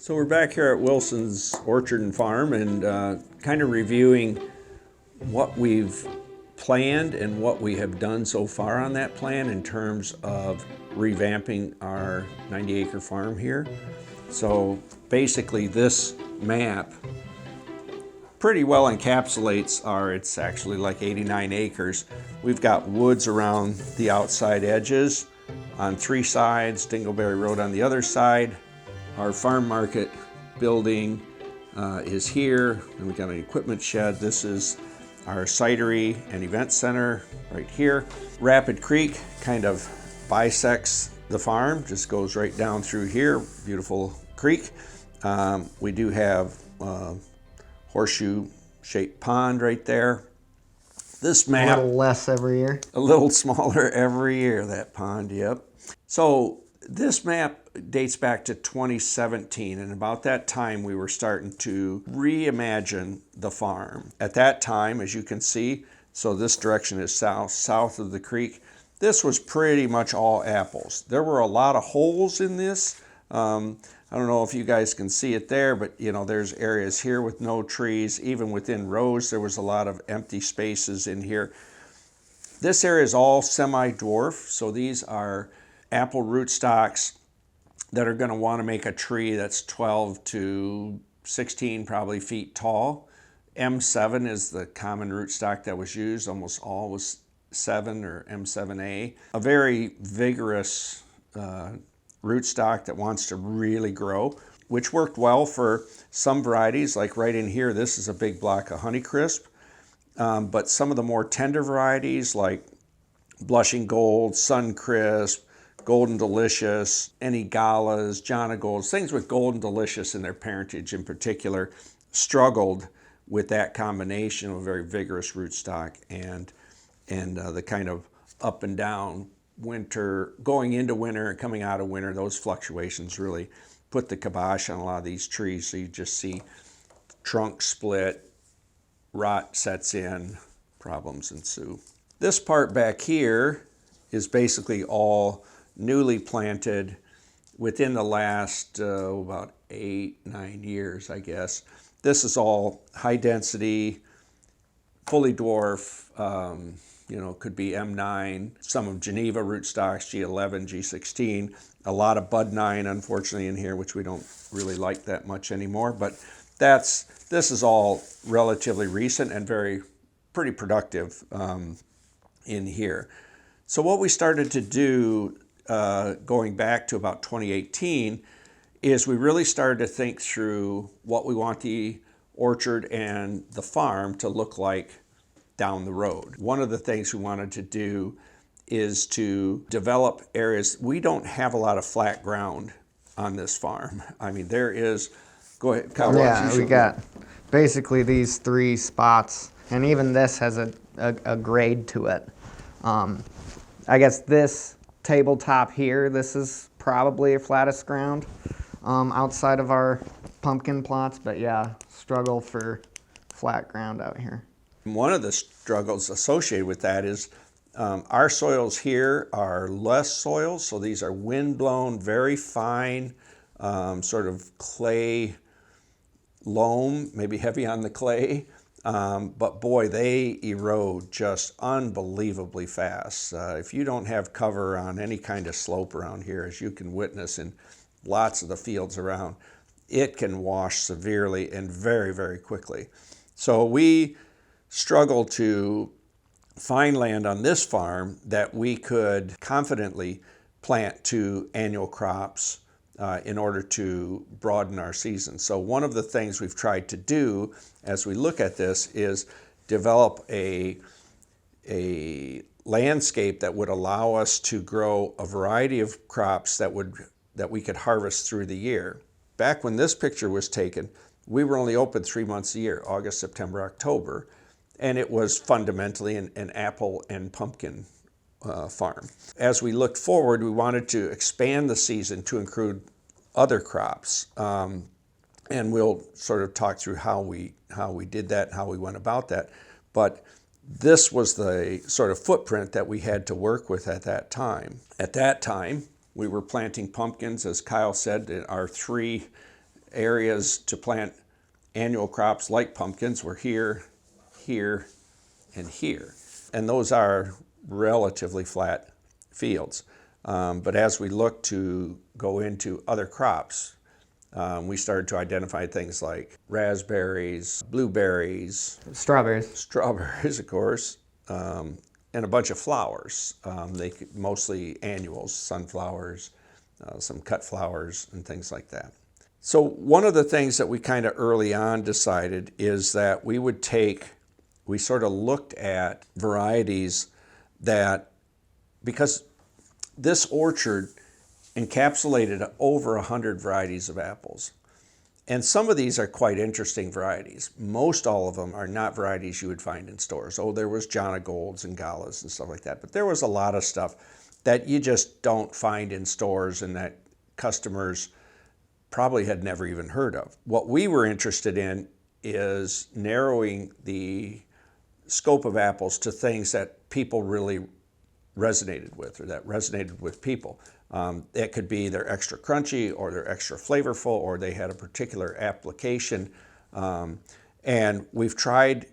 So we're back here at Wilson's Orchard and Farm and kind of reviewing what we've planned and what we have done so far on that plan in terms of revamping our 90-acre farm here. So basically this map pretty well encapsulates it's actually like 89 acres. We've got woods around the outside edges on 3 sides, Dingleberry Road on the other side. Our farm market building is here, and we've got an equipment shed. This is our cidery and event center right here. Rapid Creek kind of bisects the farm, just goes right down through here. Beautiful creek. We do have horseshoe-shaped pond right there. This map, a little less every year. A little smaller every year, that pond, yep. So this map dates back to 2017, and about that time we were starting to reimagine the farm. At that time, as you can see, so this direction is south of the creek, this was pretty much all apples. There were a lot of holes in this. I don't know if you guys can see it there, but you know, there's areas here with no trees. Even within rows, there was a lot of empty spaces in here. This area is all semi-dwarf, so these are apple rootstocks that are going to want to make a tree that's 12 to 16 probably feet tall. M7 is the common rootstock that was used. Almost all was 7 or M7A. A very vigorous rootstock that wants to really grow, which worked well for some varieties. Like right in here, this is a big block of Honeycrisp. But some of the more tender varieties like Blushing Gold, Suncrisp, Golden Delicious, any Galas, Jana Golds, things with Golden Delicious in their parentage in particular, struggled with that combination of a very vigorous rootstock and the kind of up and down winter, going into winter and coming out of winter. Those fluctuations really put the kibosh on a lot of these trees. So you just see trunk split, rot sets in, problems ensue. This part back here is basically all newly planted within the last about 8-9 years, I guess. This is all high density, fully dwarf, could be M9, some of Geneva rootstocks, G11, G16, a lot of Bud 9, unfortunately, in here, which we don't really like that much anymore. But this is all relatively recent and pretty productive in here. So what we started to do going back to about 2018 is we really started to think through what we want the orchard and the farm to look like down the road. One of the things we wanted to do is to develop areas. We don't have a lot of flat ground on this farm. I mean, there is, go ahead, Kyle. Yeah, we got basically these 3 spots, and even this has a grade to it. I guess this tabletop here, this is probably a flattest ground outside of our pumpkin plots, but yeah, struggle for flat ground out here. One of the struggles associated with that is our soils here are less soils, so these are wind-blown, very fine, sort of clay loam, maybe heavy on the clay, but boy, they erode just unbelievably fast. If you don't have cover on any kind of slope around here, as you can witness in lots of the fields around, it can wash severely and very, very quickly. So we struggle to find land on this farm that we could confidently plant 2 annual crops in order to broaden our season. So one of the things we've tried to do as we look at this is develop a landscape that would allow us to grow a variety of crops that we could harvest through the year. Back when this picture was taken, we were only open 3 months a year, August, September, October, and it was fundamentally an apple and pumpkin farm. As we looked forward, we wanted to expand the season to include other crops, and we'll sort of talk through how we did that, how we went about that. But this was the sort of footprint that we had to work with at that time. At that time, we were planting pumpkins, as Kyle said, our 3 areas to plant annual crops like pumpkins were here, here, and here. And those are relatively flat fields. But as we look to go into other crops, we started to identify things like raspberries, blueberries, strawberries, of course, and a bunch of flowers. Mostly annuals, sunflowers, some cut flowers, and things like that. So one of the things that we kind of early on decided is that we sort of looked at varieties that, because this orchard encapsulated over 100 varieties of apples. And some of these are quite interesting varieties. Most all of them are not varieties you would find in stores. Oh, there was Jonagolds and Galas and stuff like that. But there was a lot of stuff that you just don't find in stores and that customers probably had never even heard of. What we were interested in is narrowing the scope of apples to things that people really resonated with, or that resonated with people. It could be they're extra crunchy, or they're extra flavorful, or they had a particular application. And we've tried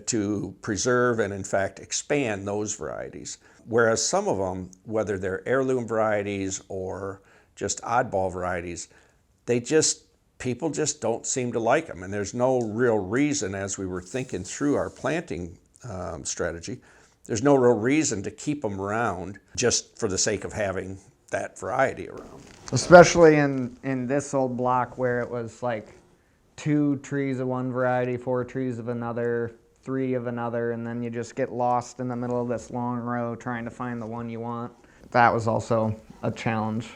to preserve and in fact expand those varieties. Whereas some of them, whether they're heirloom varieties or just oddball varieties, people just don't seem to like them. And there's no real reason, as we were thinking through our planting strategy, there's no real reason to keep them around just for the sake of having that variety around. Especially in this old block where it was like 2 trees of one variety, 4 trees of another, 3 of another, and then you just get lost in the middle of this long row trying to find the one you want. That was also a challenge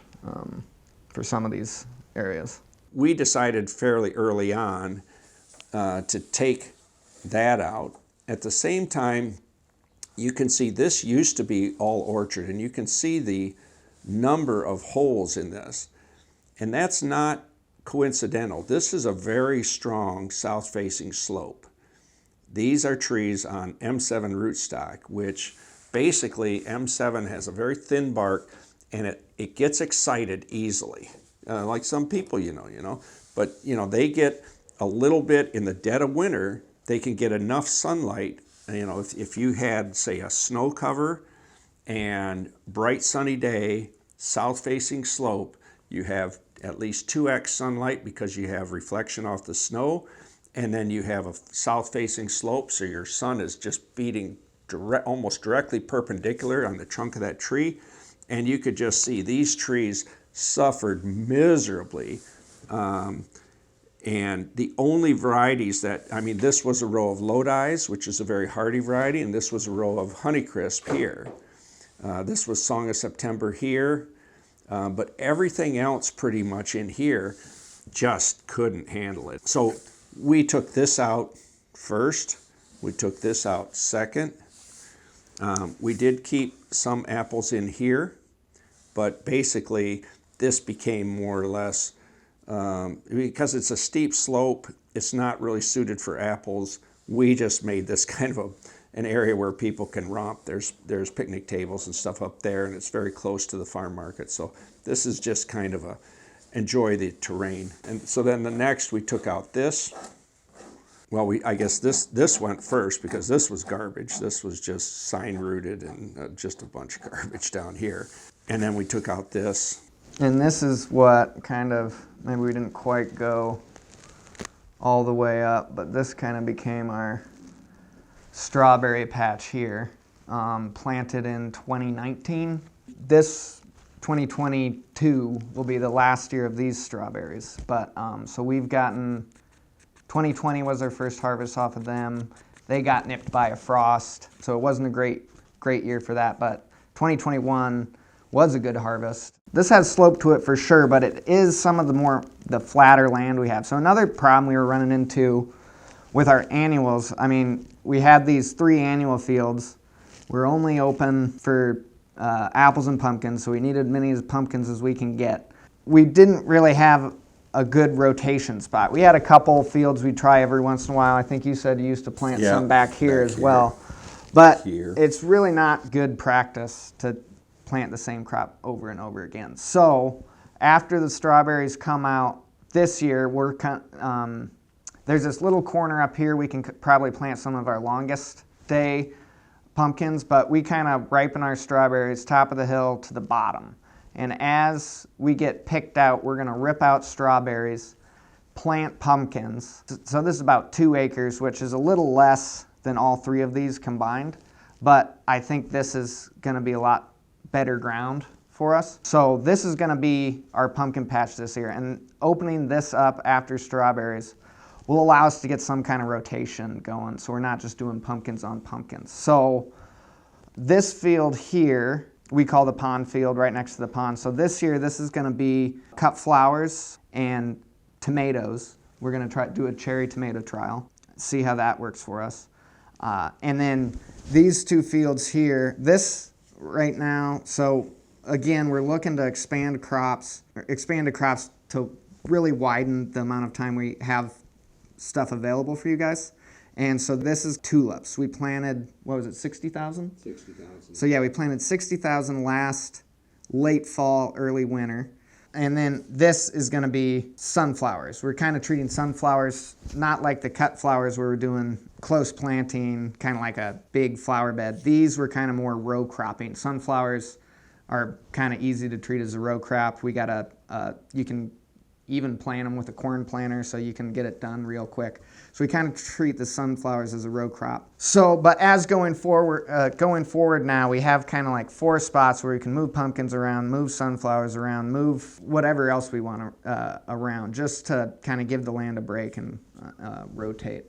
for some of these areas. We decided fairly early on to take that out. At the same time, you can see this used to be all orchard, and you can see the number of holes in this. And that's not coincidental. This is a very strong south-facing slope. These are trees on M7 rootstock, which basically M7 has a very thin bark, and it gets excited easily. Like some people, but they get a little bit in the dead of winter, they can get enough sunlight. If you had, say, a snow cover and bright sunny day, south-facing slope, you have at least 2x sunlight because you have reflection off the snow, and then you have a south-facing slope, so your sun is just beating almost directly perpendicular on the trunk of that tree, and you could just see these trees suffered miserably. And the only varieties this was a row of Lodi's, which is a very hardy variety, and this was a row of Honeycrisp here. This was Song of September here, but everything else pretty much in here just couldn't handle it. So we took this out first, we took this out second. We did keep some apples in here, but basically this became more or less, because it's a steep slope, it's not really suited for apples. We just made this kind of an area where people can romp. There's picnic tables and stuff up there, and it's very close to the farm market. So this is just kind of enjoy the terrain. And so then the next we took out this. Well, I guess this went first because this was garbage. This was just sign rooted and just a bunch of garbage down here. And then we took out this. And this is what kind of, maybe we didn't quite go all the way up, but this kind of became our strawberry patch here, planted in 2019. This 2022 will be the last year of these strawberries. But so we've gotten, 2020 was our first harvest off of them. They got nipped by a frost, so it wasn't a great year for that, but 2021 was a good harvest. This has slope to it for sure, but it is some of the flatter land we have. So another problem we were running into with our annuals, we had these 3 annual fields. We're only open for apples and pumpkins, so we needed as many pumpkins as we can get. We didn't really have a good rotation spot. We had a couple fields we'd try every once in a while. I think you said you used to plant some back here as well. But it's really not good practice to plant the same crop over and over again. So after the strawberries come out this year there's this little corner up here we can probably plant some of our longest day pumpkins, but we kind of ripen our strawberries top of the hill to the bottom. And as we get picked out, we're going to rip out strawberries, plant pumpkins. So this is about 2 acres, which is a little less than all 3 of these combined, but I think this is going to be a lot better ground for us. So this is going to be our pumpkin patch this year, and opening this up after strawberries will allow us to get some kind of rotation going, so we're not just doing pumpkins on pumpkins. So this field here, we call the pond field, right next to the pond. So this year, this is going to be cut flowers and tomatoes. We're going to try to do a cherry tomato trial, see how that works for us. And then these 2 fields here, this right now, so again, we're looking to expand the crops to really widen the amount of time we have stuff available for you guys. And so this is tulips. We planted, what was it, 60,000? 60,000. So yeah, we planted 60,000 last late fall, early winter. And then this is going to be sunflowers. We're kind of treating sunflowers not like the cut flowers where we're doing close planting, kind of like a big flower bed. These were kind of more row cropping. Sunflowers are kind of easy to treat as a row crop. We got you can even plant them with a corn planter, so you can get it done real quick. So we kind of treat the sunflowers as a row crop. So, but as going forward now, we have kind of like 4 spots where we can move pumpkins around, move sunflowers around, move whatever else we want around, just to kind of give the land a break and rotate.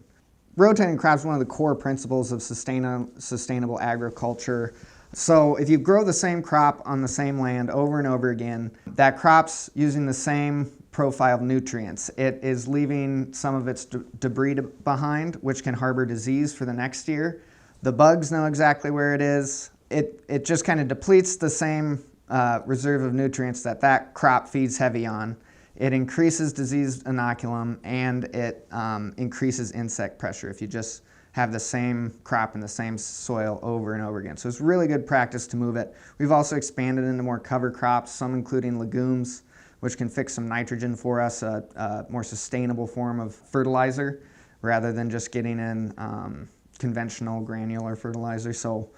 Rotating crops is one of the core principles of sustainable agriculture. So if you grow the same crop on the same land over and over again, that crop's using the same profile of nutrients. It is leaving some of its debris behind, which can harbor disease for the next year. The bugs know exactly where it is. It just kind of depletes the same reserve of nutrients that crop feeds heavy on. It increases disease inoculum, and it increases insect pressure if you just have the same crop in the same soil over and over again. So it's really good practice to move it. We've also expanded into more cover crops, some including legumes, which can fix some nitrogen for us, a more sustainable form of fertilizer rather than just getting in conventional granular fertilizer. So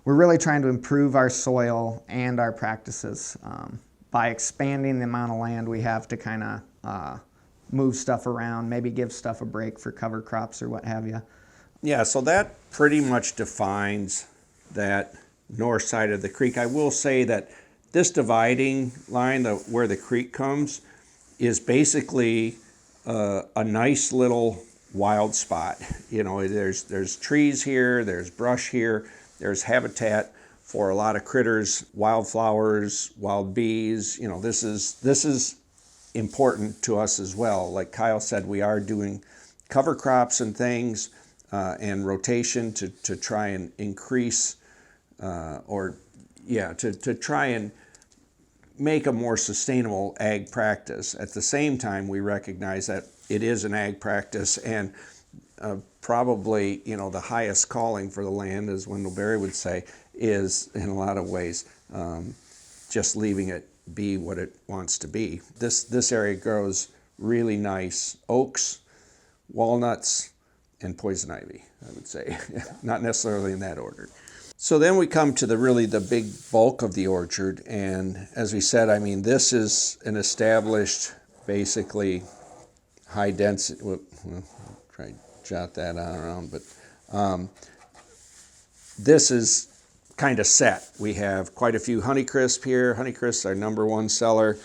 we're really trying to improve our soil and our practices by expanding the amount of land we have to kind of move stuff around, maybe give stuff a break for cover crops or what have you. Yeah, so that pretty much defines that north side of the creek. I will say that this dividing line, where the creek comes, is basically a nice little wild spot. You know, there's trees here, there's brush here, there's habitat for a lot of critters, wildflowers, wild bees. You know, this is important to us as well. Like Kyle said, we are doing cover crops and things and rotation to try and increase to try and make a more sustainable ag practice. At the same time, we recognize that it is an ag practice, and probably, you know, the highest calling for the land, as Wendell Berry would say, is in a lot of ways just leaving it be what it wants to be. This area grows really nice oaks, walnuts, and poison ivy, I would say. Not necessarily in that order. So then we come to the big bulk of the orchard, and as we said, I mean, this is an established, basically high density. Well, try to jot that around, but this is kind of set. We have quite a few Honeycrisp here. Honeycrisp, our #1 seller.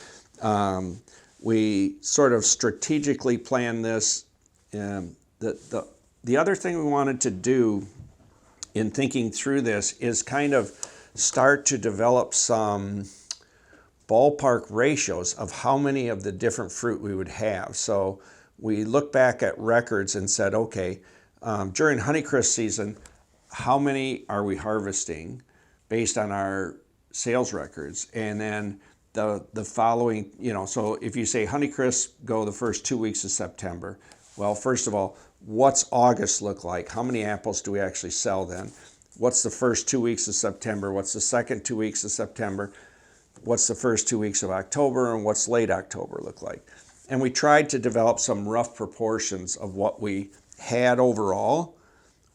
We sort of strategically planned this. The other thing we wanted to do in thinking through this is kind of start to develop some ballpark ratios of how many of the different fruit we would have. So we looked back at records and said, okay, during Honeycrisp season, how many are we harvesting based on our sales records? And then the following, you know, so if you say Honeycrisp go the first 2 weeks of September, well, first of all, what's August look like? How many apples do we actually sell then? What's the first 2 weeks of September? What's the second 2 weeks of September? What's the first 2 weeks of October? And what's late October look like? And we tried to develop some rough proportions of what we had overall,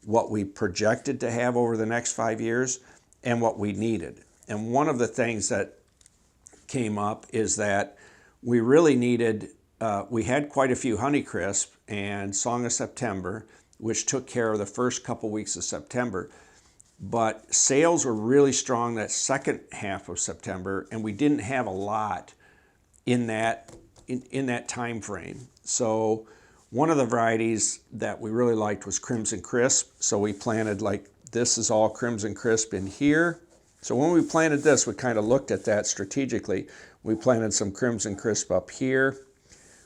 what we projected to have over the next 5 years, and what we needed. And one of the things that came up is that we really needed, we had quite a few Honeycrisp and Song of September, which took care of the first couple weeks of September. But sales were really strong that second half of September, and we didn't have a lot in that time frame. So one of the varieties that we really liked was Crimson Crisp. So we planted, like, this is all Crimson Crisp in here. So when we planted this, we kind of looked at that strategically. We planted some Crimson Crisp up here.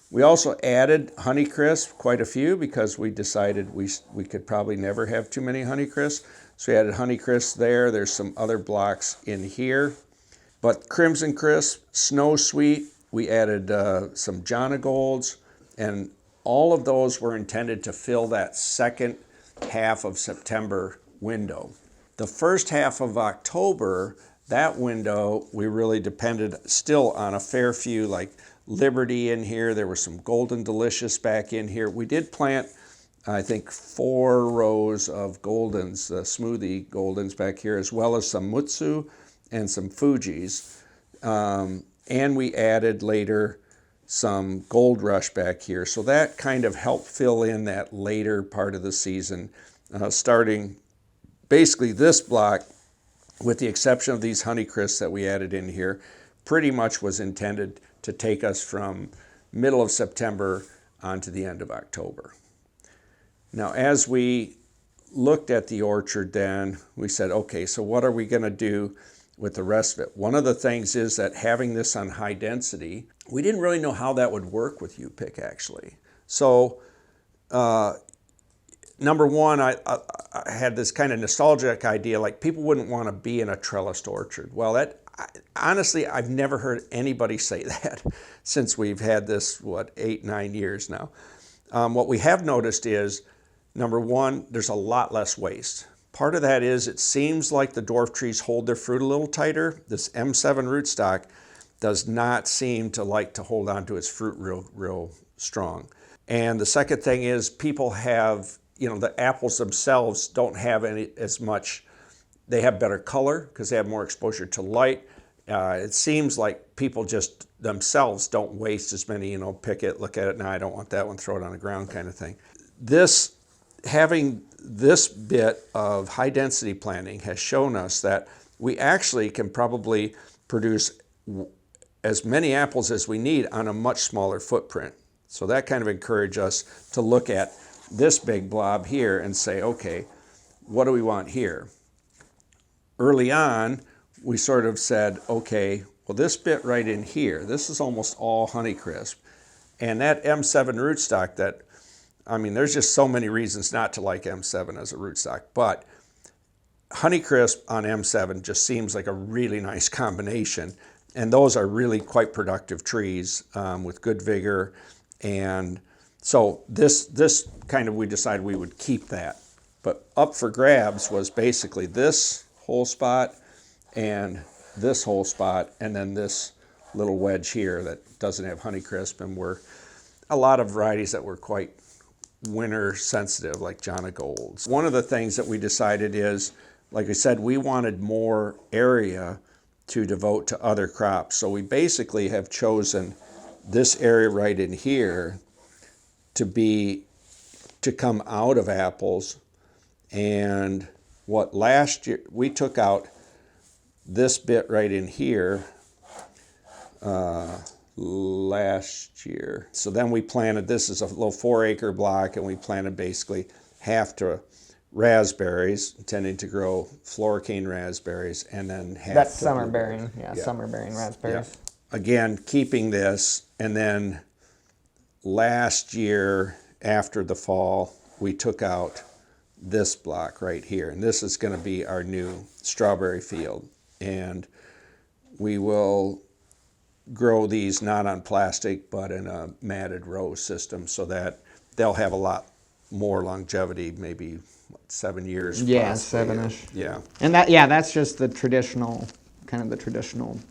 We also added Honeycrisp, quite a few, because we decided we could probably never have too many Honeycrisp. So we added Honeycrisp there. There's some other blocks in here. But Crimson Crisp, Snow Sweet, we added some Jonagolds, and all of those were intended to fill that second half of September window. The first half of October, that window, we really depended still on a fair few, like Liberty in here. There were some Golden Delicious back in here. We did plant, I think, 4 rows of Goldens, smoothie Goldens back here, as well as some Mutsu and some Fujis. And we added later some Gold Rush back here. So that kind of helped fill in that later part of the season, starting basically this block, with the exception of these Honeycrisps that we added in here, pretty much was intended to take us from middle of September on to the end of October. Now, as we looked at the orchard then, we said, okay, so what are we going to do with the rest of it? One of the things is that having this on high density, we didn't really know how that would work with U-pick, actually. So, number one, I had this kind of nostalgic idea, like people wouldn't want to be in a trellised orchard. Well, honestly, I've never heard anybody say that since we've had this, 8, 9 years now. What we have noticed is, number one, there's a lot less waste. Part of that is it seems like the dwarf trees hold their fruit a little tighter. This M7 rootstock does not seem to like to hold on to its fruit real strong. And the second thing is people have, the apples themselves don't have as much, they have better color because they have more exposure to light. It seems like people just themselves don't waste as many, pick it, look at it, now I don't want that one, throw it on the ground kind of thing. Having this bit of high density planting has shown us that we actually can probably produce as many apples as we need on a much smaller footprint. So that kind of encouraged us to look at this big blob here and say, okay, what do we want here? Early on, we sort of said, okay, well, this bit right in here, this is almost all Honeycrisp. And that M7 rootstock there's just so many reasons not to like M7 as a rootstock, but Honeycrisp on M7 just seems like a really nice combination. And those are really quite productive trees with good vigor. And so this kind of, we decided we would keep that. But up for grabs was basically this whole spot and this whole spot, and then this little wedge here that doesn't have Honeycrisp, and were a lot of varieties that were quite winter sensitive, like Jonagolds. One of the things that we decided is, like I said, we wanted more area to devote to other crops. So we basically have chosen this area right in here to come out of apples. And last year, we took out this bit right in here last year. So then we planted, this is a little 4-acre block, and we planted basically half to raspberries, intending to grow floricane raspberries, and then half. That's summer bearing, summer bearing raspberries. Yeah. Again, keeping this, and then last year after the fall, we took out this block right here, and this is going to be our new strawberry field. And we will grow these not on plastic, but in a matted row system, so that they'll have a lot more longevity, maybe 7 years. Yeah, possibly. 7-ish. Yeah. And that's just the traditional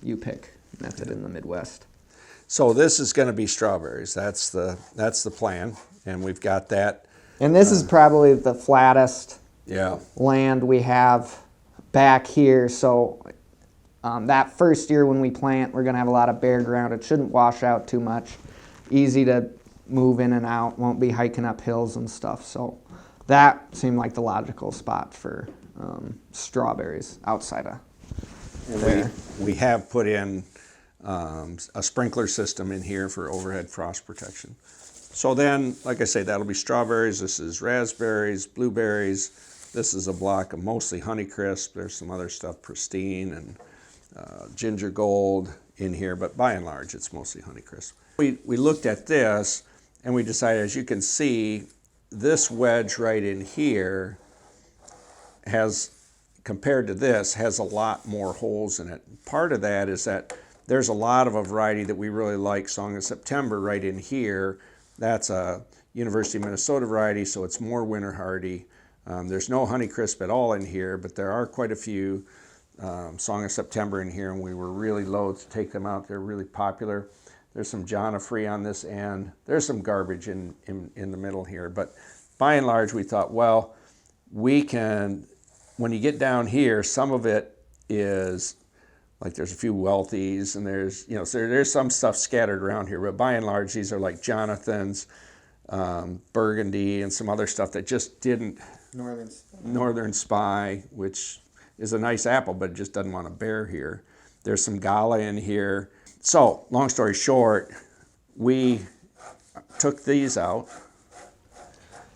U-pick method in the Midwest. So this is going to be strawberries. That's the plan, and we've got that. And this is probably the flattest Yeah. land we have back here. So that first year when we plant, we're going to have a lot of bare ground. It shouldn't wash out too much. Easy to move in and out. Won't be hiking up hills and stuff. So that seemed like the logical spot for strawberries outside of there. We have put in a sprinkler system in here for overhead frost protection. So then, like I say, that'll be strawberries. This is raspberries, blueberries. This is a block of mostly Honeycrisp. There's some other stuff, Pristine and Ginger Gold in here, but by and large, it's mostly Honeycrisp. We looked at this, and we decided, as you can see, this wedge right in here has, compared to this, has a lot more holes in it. Part of that is that there's a lot of a variety that we really like, Song of September, right in here. That's a University of Minnesota variety, so it's more winter hardy. There's no Honeycrisp at all in here, but there are quite a few Song of September in here, and we were really loath to take them out. They're really popular. There's some Jonafree on this end. There's some garbage in the middle here, but by and large, we thought, well, we can, when you get down here, some of it is, like there's a few Wealthies, and there's, you know, so there's some stuff scattered around here, but by and large, these are like Jonathan's, Burgundy, and some other stuff that just didn't, Northern Spy, which is a nice apple, but it just doesn't want to bear here. There's some Gala in here. So, long story short, we took these out.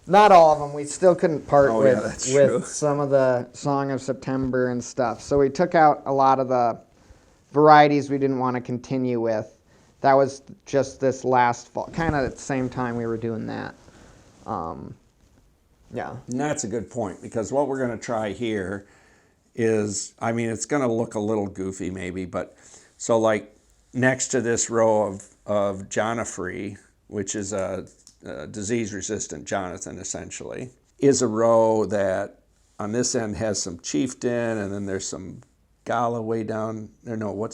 Not all of them. We still couldn't part yeah, that's true. with some of the Song of September and stuff. So we took out a lot of the varieties we didn't want to continue with. That was just this last fall, kind of at the same time we were doing that. Yeah. And that's a good point, because what we're going to try here is, I mean, it's going to look a little goofy maybe, but so like next to this row of Jonafree, which is a disease-resistant Jonathan essentially, is a row that on this end has some Chieftain, and then there's some Gala way down there. No,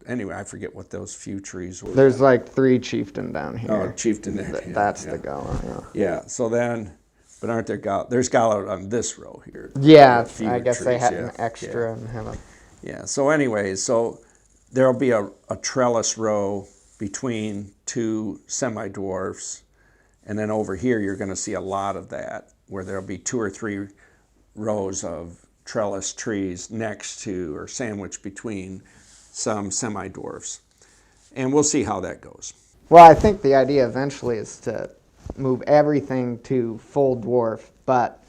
anyway, I forget what those few trees were. There's like 3 Chieftain down here. Oh, Chieftain there. That's the Gala, yeah. Yeah, so then, but aren't there Gala? There's Gala on this row here. Yeah, I guess they had an extra and have a... Yeah, so anyways, so there'll be a trellis row between 2 semi-dwarfs, and then over here you're going to see a lot of that, where there'll be 2 or 3 rows of trellis trees next to or sandwiched between some semi-dwarfs. And we'll see how that goes. Well, I think the idea eventually is to move everything to full dwarf, but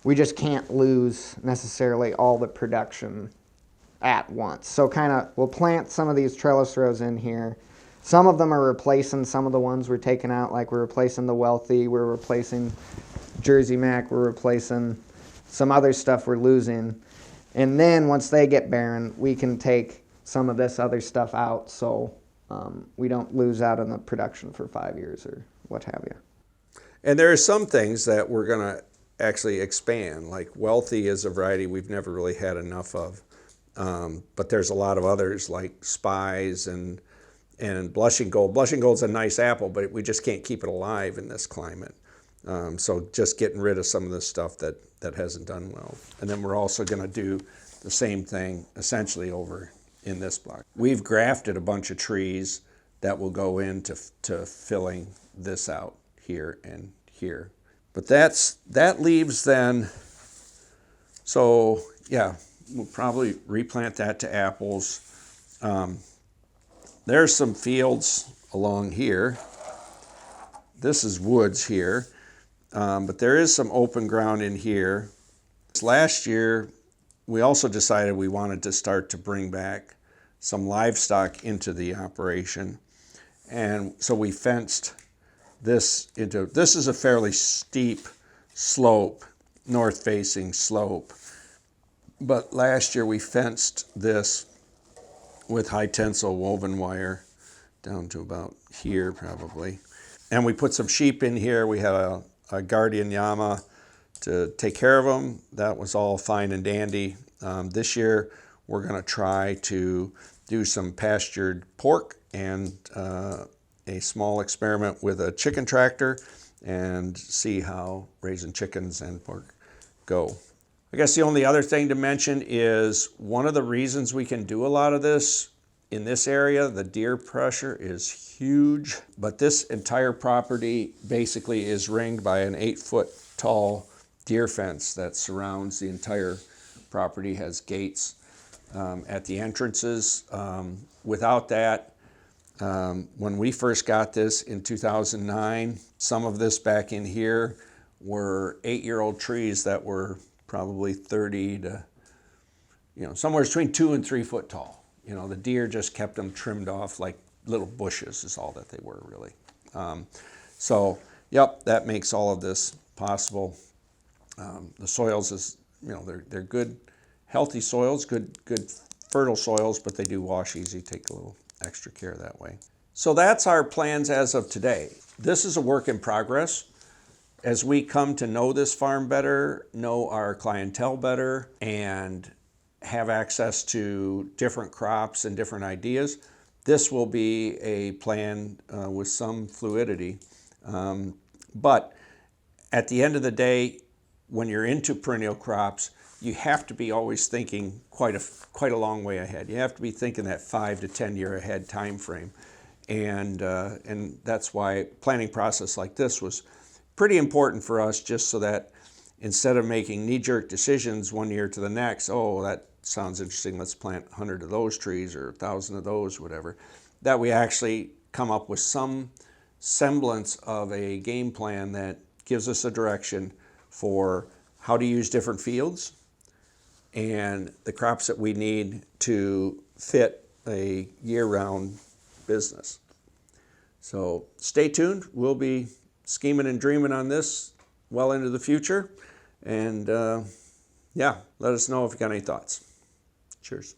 we just can't lose necessarily all the production at once. So kind of, we'll plant some of these trellis rows in here. Some of them are replacing some of the ones we're taking out, like we're replacing the Wealthy, we're replacing Jersey Mac, we're replacing some other stuff we're losing. And then once they get barren, we can take some of this other stuff out, so we don't lose out on the production for 5 years or what have you. And there are some things that we're going to actually expand, like Wealthy is a variety we've never really had enough of. But there's a lot of others like Spies and Blushing Gold. Blushing Gold's a nice apple, but we just can't keep it alive in this climate. So just getting rid of some of the stuff that hasn't done well. And then we're also going to do the same thing essentially over in this block. We've grafted a bunch of trees that will go into filling this out here and here. But that leaves then, so yeah, we'll probably replant that to apples. There's some fields along here. This is woods here, but there is some open ground in here. Last year, we also decided we wanted to start to bring back some livestock into the operation. And so we fenced this into, this is a fairly steep slope, north-facing slope. But last year we fenced this with high tensile woven wire down to about here probably. And we put some sheep in here. We had a guardian llama to take care of them. That was all fine and dandy. This year we're going to try to do some pastured pork and a small experiment with a chicken tractor and see how raising chickens and pork go. I guess the only other thing to mention is one of the reasons we can do a lot of this in this area, the deer pressure is huge, but this entire property basically is ringed by an 8-foot tall deer fence that surrounds the entire property, has gates at the entrances. Without that, when we first got this in 2009, some of this back in here were 8-year-old trees that were probably 30 to, somewhere between 2 and 3 foot tall. The deer just kept them trimmed off like little bushes is all that they were really. So, yep, that makes all of this possible. The soils is, they're good, healthy soils, good fertile soils, but they do wash easy, take a little extra care that way. So that's our plans as of today. This is a work in progress. As we come to know this farm better, know our clientele better, and have access to different crops and different ideas, this will be a plan with some fluidity. But at the end of the day, when you're into perennial crops, you have to be always thinking quite a long way ahead. You have to be thinking that 5 to 10 year ahead time frame. And that's why planning process like this was pretty important for us, just so that instead of making knee-jerk decisions one year to the next, oh, that sounds interesting, let's plant 100 of those trees or 1,000 of those, whatever, that we actually come up with some semblance of a game plan that gives us a direction for how to use different fields and the crops that we need to fit a year-round business. So stay tuned. We'll be scheming and dreaming on this well into the future. And yeah, let us know if you got any thoughts. Cheers.